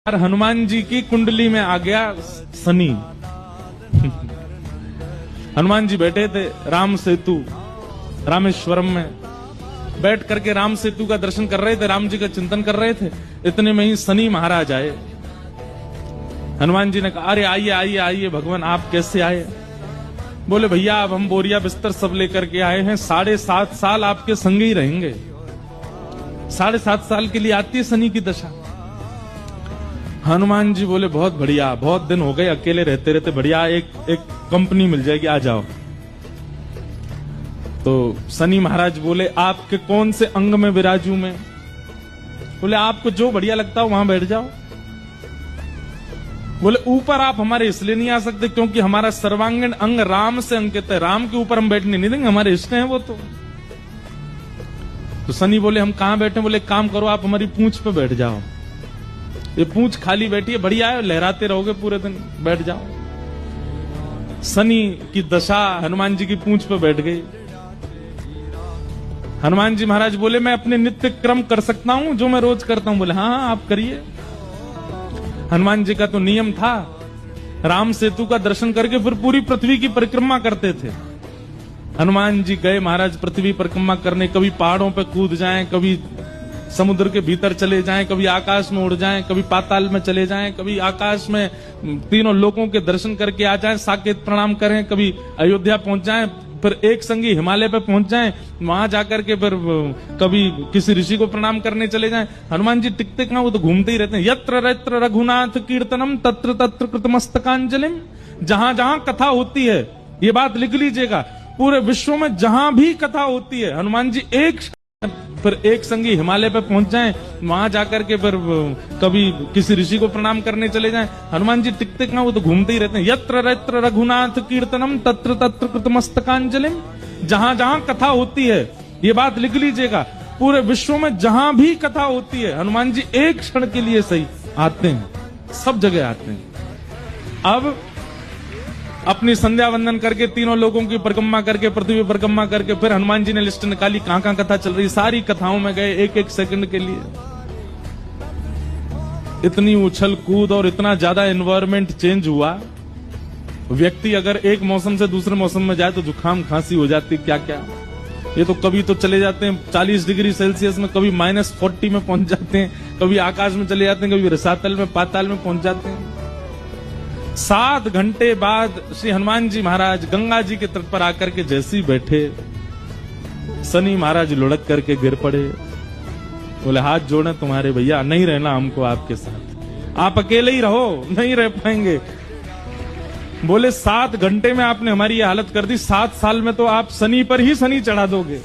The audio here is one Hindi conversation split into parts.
हनुमान जी की कुंडली में आ गया शनि। हनुमान जी बैठे थे राम सेतु रामेश्वरम में, बैठ करके राम सेतु का दर्शन कर रहे थे, राम जी का चिंतन कर रहे थे। इतने में ही शनि महाराज आए। हनुमान जी ने कहा, अरे आइए आइए आइए भगवान, आप कैसे आए? बोले भैया अब हम बोरिया बिस्तर सब लेकर के आए हैं, 7.5 साल आपके संग ही रहेंगे। 7.5 साल के लिए आती है शनि की दशा। हनुमान जी बोले बहुत बढ़िया, बहुत दिन हो गए अकेले रहते रहते, बढ़िया एक कंपनी मिल जाएगी, आ जाओ। तो शनि महाराज बोले आपके कौन से अंग में विराजू मैं? बोले आपको जो बढ़िया लगता हो वहां बैठ जाओ। बोले ऊपर आप हमारे इसलिए नहीं आ सकते क्योंकि हमारा सर्वांगीण अंग राम से अंकित है, राम के ऊपर हम बैठने नहीं देंगे, हमारे इष्ट हैं वो। तो शनि बोले हम कहां बैठे? बोले काम करो आप हमारी पूंछ पे बैठ जाओ, ये पूंछ खाली बैठी है, बढ़िया है, लहराते रहोगे पूरे दिन, बैठ जाओ। शनि की दशा हनुमान जी की पूंछ पे बैठ गई। हनुमान जी महाराज बोले मैं अपने नित्य क्रम कर सकता हूं जो मैं रोज करता हूं? बोले हाँ हाँ आप करिए। हनुमान जी का तो नियम था, राम सेतु का दर्शन करके फिर पूरी पृथ्वी की परिक्रमा करते थे। हनुमान जी गए महाराज पृथ्वी परिक्रमा करने, कभी पहाड़ों पे कूद जाएं, कभी समुद्र के भीतर चले जाएं, कभी आकाश में उड़ जाएं, कभी पाताल में चले जाएं, कभी आकाश में तीनों लोकों के दर्शन करके आ जाएं, साकेत प्रणाम करें, कभी अयोध्या पहुंच जाएं, फिर एक संगी हिमालय पे पहुंच जाएं, वहां जाकर के फिर कभी किसी ऋषि को प्रणाम करने चले जाएं। हनुमान जी टिकते कहां, वो तो घूमते ही रहते हैं। यत्र यत्र रघुनाथ कीर्तनम तत्र तत्र कृतमस्तकांजलिम। जहां जहां कथा होती है, ये बात लिख लीजिएगा, पूरे विश्व में जहां भी कथा होती है, हनुमान जी फिर एक संगी हिमालय पे पहुंच जाएं, वहां जाकर के फिर कभी किसी ऋषि को प्रणाम करने चले जाएं। हनुमान जी टिकते कहां, वो तो घूमते ही रहते हैं। यत्र यत्र रघुनाथ कीर्तनम तत्र तत्र कृतमस्तकांजलिम। जहां जहां कथा होती है, ये बात लिख लीजिएगा, पूरे विश्व में जहां भी कथा होती है, हनुमान जी एक क्षण के लिए सही आते हैं, सब जगह आते हैं। अब अपनी संध्या वंदन करके तीनों लोगों की परिक्रमा करके, पृथ्वी परिक्रमा करके, फिर हनुमान जी ने लिस्ट निकाली कहां कहां कथा चल रही, सारी कथाओं में गए एक एक सेकंड के लिए। इतनी उछल कूद और इतना ज्यादा एनवायरमेंट चेंज हुआ, व्यक्ति अगर एक मौसम से दूसरे मौसम में जाए तो जुकाम खांसी हो जाती, क्या क्या। ये तो कभी तो चले जाते हैं 40 डिग्री सेल्सियस में, कभी -40 में पहुंच जाते हैं, कभी आकाश में चले जाते हैं, कभी रसातल में पाताल में पहुंच जाते हैं। 7 घंटे बाद श्री हनुमान जी महाराज गंगा जी के तट पर आकर के जैसे ही बैठे, शनि महाराज लुढ़क करके गिर पड़े। बोले हाथ जोड़े तुम्हारे भैया, नहीं रहना हमको आपके साथ, आप अकेले ही रहो, नहीं रह पाएंगे। बोले 7 घंटे में आपने हमारी ये हालत कर दी, 7 साल में तो आप शनि पर ही शनि चढ़ा दोगे।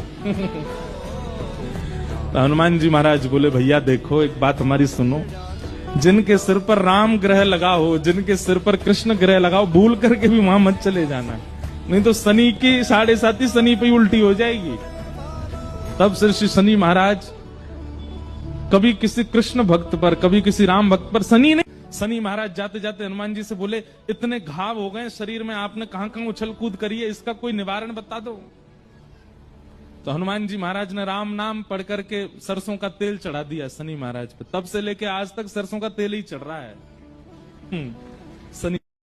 तो हनुमान जी महाराज बोले भैया देखो एक बात हमारी सुनो, जिनके सिर पर राम ग्रह लगा हो, जिनके सिर पर कृष्ण ग्रह लगा हो, भूल करके भी वहां मत चले जाना, नहीं तो शनि की 7.5 शनि पे उल्टी हो जाएगी। तब से श्री शनि महाराज कभी किसी कृष्ण भक्त पर, कभी किसी राम भक्त पर, शनि महाराज जाते जाते हनुमान जी से बोले इतने घाव हो गए शरीर में, आपने कहां कहां उछल कूद करी है, इसका कोई निवारण बता दो। तो हनुमान जी महाराज ने राम नाम पढ़ करके सरसों का तेल चढ़ा दिया शनि महाराज पे। तब से लेके आज तक सरसों का तेल ही चढ़ रहा है।